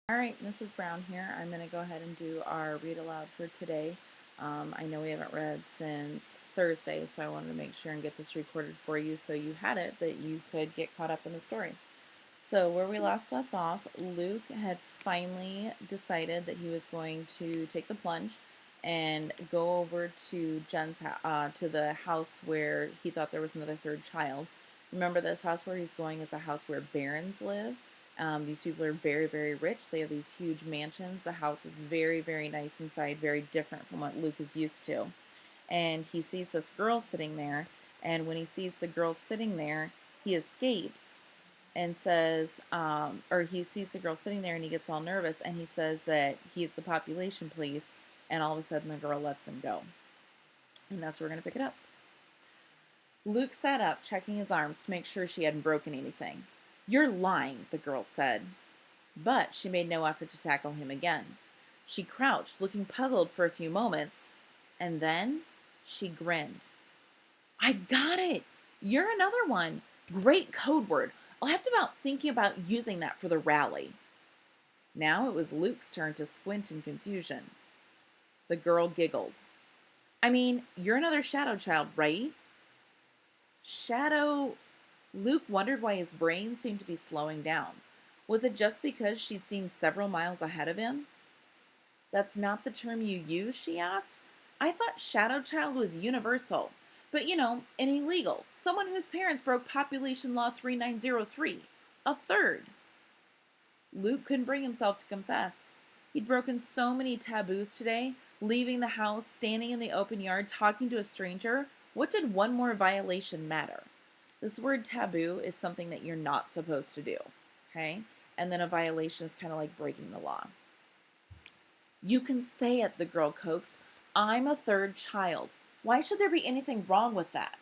Alright, Mrs. Brown here. I'm going to go ahead and do our read aloud for today. I know we haven't read since Thursday, so I wanted to make sure and get this recorded for you so you had it, that you could get caught up in the story. So, where we last left off, Luke had finally decided that he was going to take the plunge and go over to to the house where he thought there was another third child. Remember, this house where he's going is a house where barons live. These people are very, very rich. They have these huge mansions. The house is very, very nice inside, very different from what Luke is used to. And he sees this girl sitting there, and when he sees the girl sitting there, he escapes and says, or he sees the girl sitting there and he gets all nervous and he says that he's the population police, and all of a sudden the girl lets him go. And that's where we're going to pick it up. Luke sat up, checking his arms to make sure she hadn't broken anything. "You're lying," the girl said. But she made no effort to tackle him again. She crouched, looking puzzled for a few moments, and then she grinned. "I got it! You're another one. Great code word. I'll have to about thinking about using that for the rally." Now it was Luke's turn to squint in confusion. The girl giggled. "I mean, you're another shadow child, right?" Shadow... Luke wondered why his brain seemed to be slowing down. Was it just because she'd seemed several miles ahead of him? "That's not the term you use?" she asked. "I thought shadow child was universal. But, an illegal. Someone whose parents broke Population Law 3903. A third." Luke couldn't bring himself to confess. He'd broken so many taboos today, leaving the house, standing in the open yard, talking to a stranger. What did one more violation matter? This word taboo is something that you're not supposed to do, okay? And then a violation is kind of like breaking the law. "You can say it," the girl coaxed. "I'm a third child. Why should there be anything wrong with that?"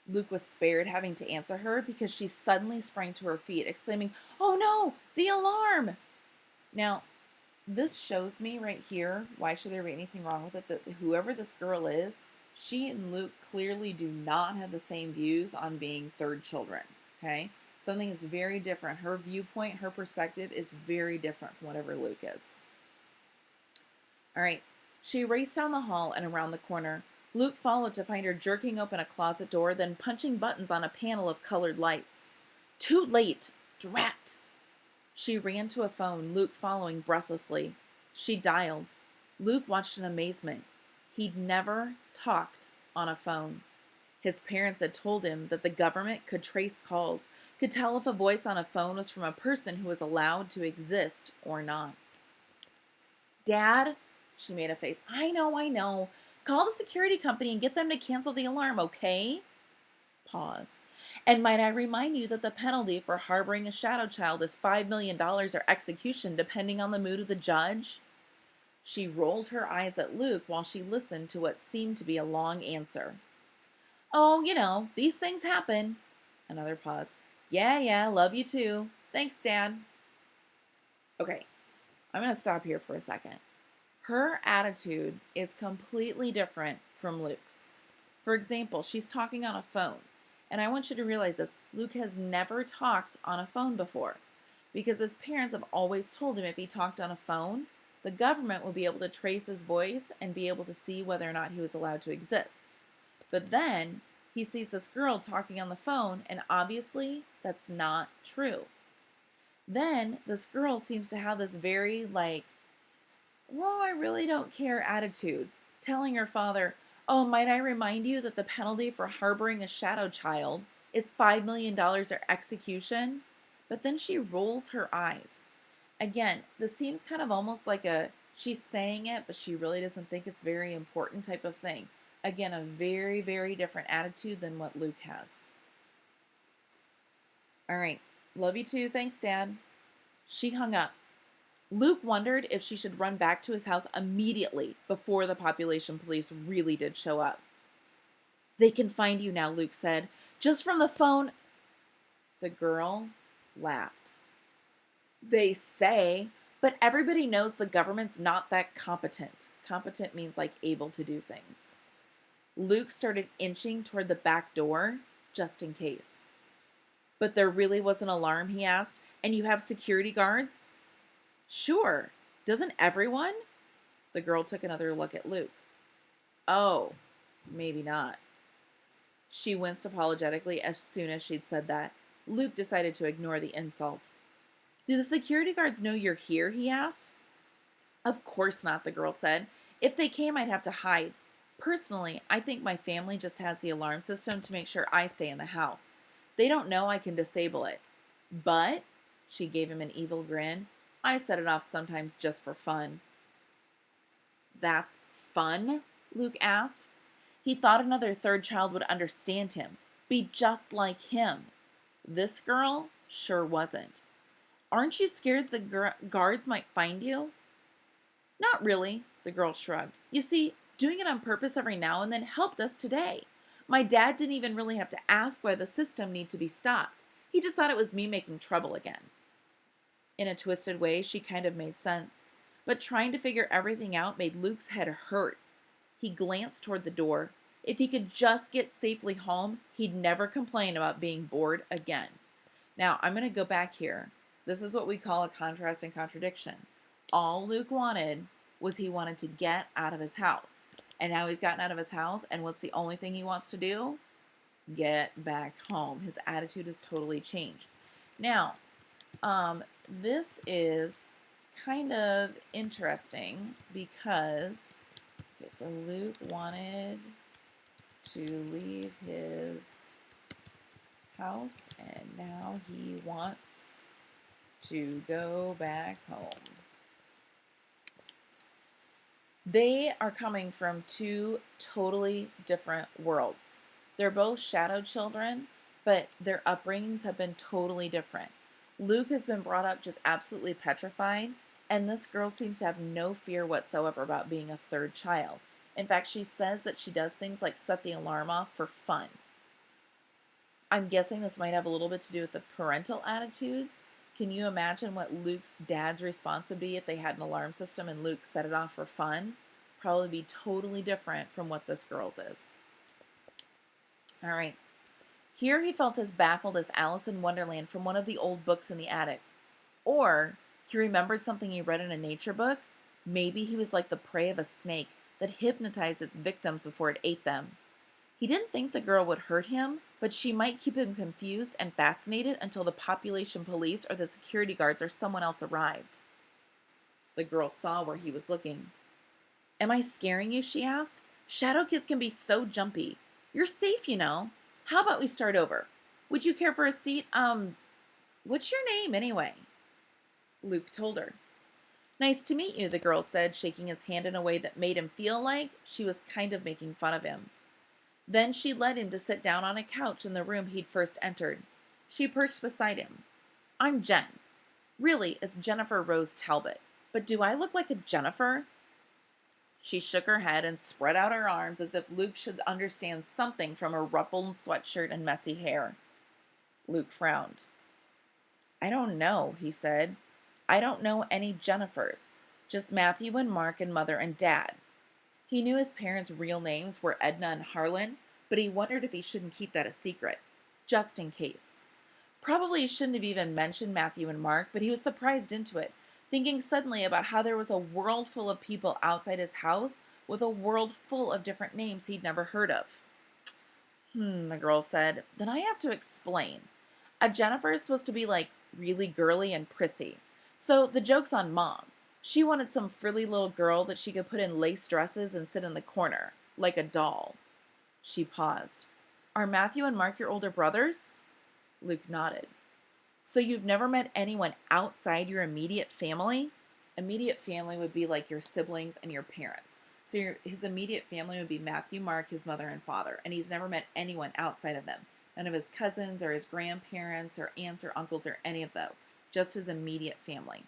Luke was spared having to answer her because she suddenly sprang to her feet, exclaiming, "Oh no, the alarm!" Now, this shows me right here, why should there be anything wrong with it, that whoever this girl is, she and Luke clearly do not have the same views on being third children, okay? Something is very different. Her viewpoint, her perspective is very different from whatever Luke is. All right, she raced down the hall and around the corner. Luke followed to find her jerking open a closet door, then punching buttons on a panel of colored lights. Too late! Drat! She ran to a phone, Luke following breathlessly. She dialed. Luke watched in amazement. He'd never talked on a phone. His parents had told him that the government could trace calls, could tell if a voice on a phone was from a person who was allowed to exist or not. "Dad," she made a face. I know. Call the security company and get them to cancel the alarm, okay?" Pause. "And might I remind you that the penalty for harboring a shadow child is $5 million or execution, depending on the mood of the judge?" She rolled her eyes at Luke while she listened to what seemed to be a long answer. "Oh, these things happen." Another pause. Yeah, love you too. Thanks, Dad." Okay, I'm going to stop here for a second. Her attitude is completely different from Luke's. For example, she's talking on a phone. And I want you to realize this. Luke has never talked on a phone before, because his parents have always told him if he talked on a phone, the government would be able to trace his voice and be able to see whether or not he was allowed to exist. But then he sees this girl talking on the phone, and obviously that's not true. Then this girl seems to have this very well, I really don't care attitude, telling her father, "Oh, might I remind you that the penalty for harboring a shadow child is $5 million or execution?" But then she rolls her eyes. Again, this seems kind of almost like she's saying it, but she really doesn't think it's very important type of thing. Again, a very, very different attitude than what Luke has. All right. Love you too. Thanks, Dad. She hung up. Luke wondered if she should run back to his house immediately before the population police really did show up. "They can find you now," Luke said. "Just from the phone." The girl laughed. "They say, but everybody knows the government's not that competent." Competent means able to do things. Luke started inching toward the back door, just in case. "But there really was an alarm?" he asked. "And you have security guards?" Sure. Doesn't everyone? The girl took another look at Luke. Oh, maybe not. She winced apologetically as soon as she'd said that. Luke decided to ignore the insult. Do the security guards know you're here? He asked. Of course not, the girl said. If they came, I'd have to hide. Personally, I think my family just has the alarm system to make sure I stay in the house. They don't know I can disable it. But, she gave him an evil grin, I set it off sometimes just for fun. That's fun? Luke asked. He thought another third child would understand him, be just like him. This girl sure wasn't. Aren't you scared the guards might find you? Not really, the girl shrugged. You see, doing it on purpose every now and then helped us today. My dad didn't even really have to ask why the system needed to be stopped. He just thought it was me making trouble again. In a twisted way, she kind of made sense. But trying to figure everything out made Luke's head hurt. He glanced toward the door. If he could just get safely home, he'd never complain about being bored again. Now, I'm going to go back here. This is what we call a contrast and contradiction. All Luke wanted was he wanted to get out of his house. And now he's gotten out of his house, and what's the only thing he wants to do? Get back home. His attitude has totally changed. Now, this is kind of interesting because, okay, so Luke wanted to leave his house, and now he wants to go back home. They are coming from two totally different worlds. They're both shadow children, but their upbringings have been totally different. Luke has been brought up just absolutely petrified, and this girl seems to have no fear whatsoever about being a third child. In fact, she says that she does things like set the alarm off for fun. I'm guessing this might have a little bit to do with the parental attitudes. Can you imagine what Luke's dad's response would be if they had an alarm system and Luke set it off for fun? Probably be totally different from what this girl's is. All right. Here he felt as baffled as Alice in Wonderland from one of the old books in the attic. Or he remembered something he read in a nature book. Maybe he was like the prey of a snake that hypnotized its victims before it ate them. He didn't think the girl would hurt him, but she might keep him confused and fascinated until the population police or the security guards or someone else arrived. The girl saw where he was looking. Am I scaring you? She asked. Shadow kids can be so jumpy. You're safe, you know. How about we start over? Would you care for a seat? What's your name anyway? Luke told her. Nice to meet you, the girl said, shaking his hand in a way that made him feel like she was kind of making fun of him. Then she led him to sit down on a couch in the room he'd first entered. She perched beside him. I'm Jen. Really, it's Jennifer Rose Talbot. But do I look like a Jennifer? She shook her head and spread out her arms as if Luke should understand something from her ruffled sweatshirt and messy hair. Luke frowned. I don't know, he said. I don't know any Jennifers. Just Matthew and Mark and Mother and Dad. He knew his parents' real names were Edna and Harlan, but he wondered if he shouldn't keep that a secret, just in case. Probably he shouldn't have even mentioned Matthew and Mark, but he was surprised into it, thinking suddenly about how there was a world full of people outside his house with a world full of different names he'd never heard of. The girl said. Then I have to explain. A Jennifer is supposed to be like really girly and prissy. So the joke's on Mom. She wanted some frilly little girl that she could put in lace dresses and sit in the corner, like a doll. She paused. Are Matthew and Mark your older brothers? Luke nodded. So you've never met anyone outside your immediate family? Immediate family would be like your siblings and your parents. So his immediate family would be Matthew, Mark, his mother and father, and he's never met anyone outside of them. None of his cousins or his grandparents or aunts or uncles or any of those. Just his immediate family.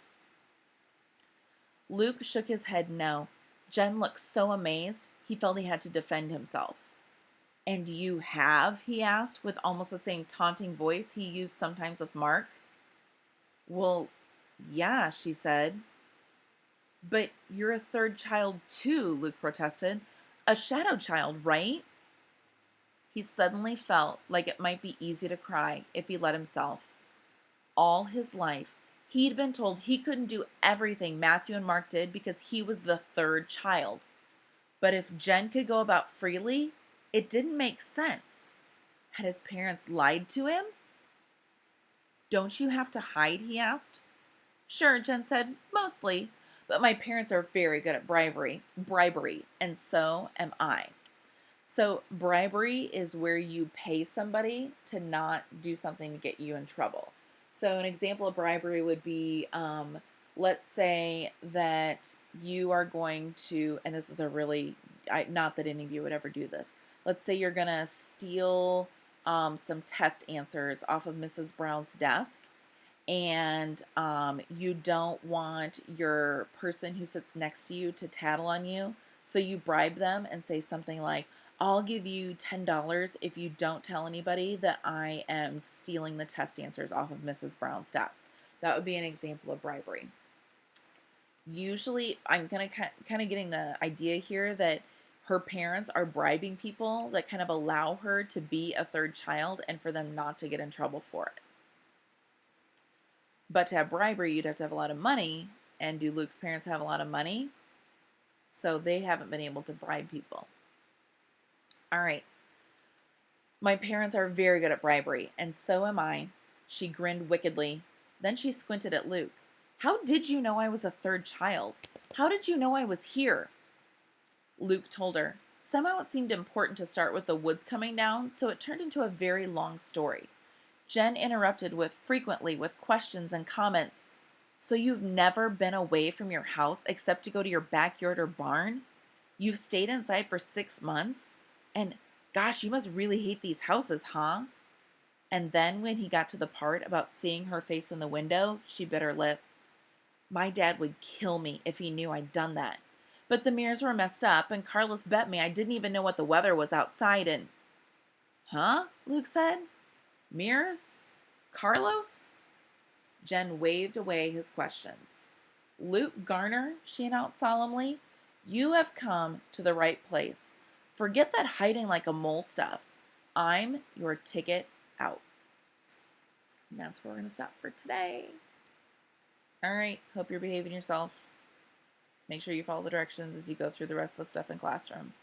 Luke shook his head no. Jen looked so amazed, he felt he had to defend himself. And you have? He asked, with almost the same taunting voice he used sometimes with Mark. Well, yeah, she said. But you're a third child too, Luke protested. A shadow child, right? He suddenly felt like it might be easy to cry if he let himself. All his life, He'd been told he couldn't do everything Matthew and Mark did because he was the third child. But if Jen could go about freely, it didn't make sense. Had his parents lied to him? Don't you have to hide? He asked. Sure, Jen said, mostly, but my parents are very good at bribery, and so am I. So bribery is where you pay somebody to not do something to get you in trouble. So an example of bribery would be, let's say that you are going to, and this is a really, not that any of you would ever do this. Let's say you're going to steal some test answers off of Mrs. Brown's desk, and you don't want your person who sits next to you to tattle on you. So you bribe them and say something like, I'll give you $10 if you don't tell anybody that I am stealing the test answers off of Mrs. Brown's desk. That would be an example of bribery. Usually, I'm kind of getting the idea here that her parents are bribing people that kind of allow her to be a third child and for them not to get in trouble for it. But to have bribery, you'd have to have a lot of money. And do Luke's parents have a lot of money? So they haven't been able to bribe people. All right. My parents are very good at bribery, and so am I. She grinned wickedly. Then she squinted at Luke. How did you know I was a third child? How did you know I was here? Luke told her. Somehow it seemed important to start with the woods coming down, so it turned into a very long story. Jen interrupted frequently with questions and comments. So you've never been away from your house except to go to your backyard or barn? You've stayed inside for 6 months? And gosh, you must really hate these houses, huh? And then when he got to the part about seeing her face in the window, she bit her lip. My dad would kill me if he knew I'd done that. But the mirrors were messed up, and Carlos bet me I didn't even know what the weather was outside, and... Huh? Luke said. Mirrors? Carlos? Jen waved away his questions. Luke Garner, she announced solemnly, you have come to the right place. Forget that hiding like a mole stuff. I'm your ticket out. And that's where we're going to stop for today. All right, hope you're behaving yourself. Make sure you follow the directions as you go through the rest of the stuff in classroom.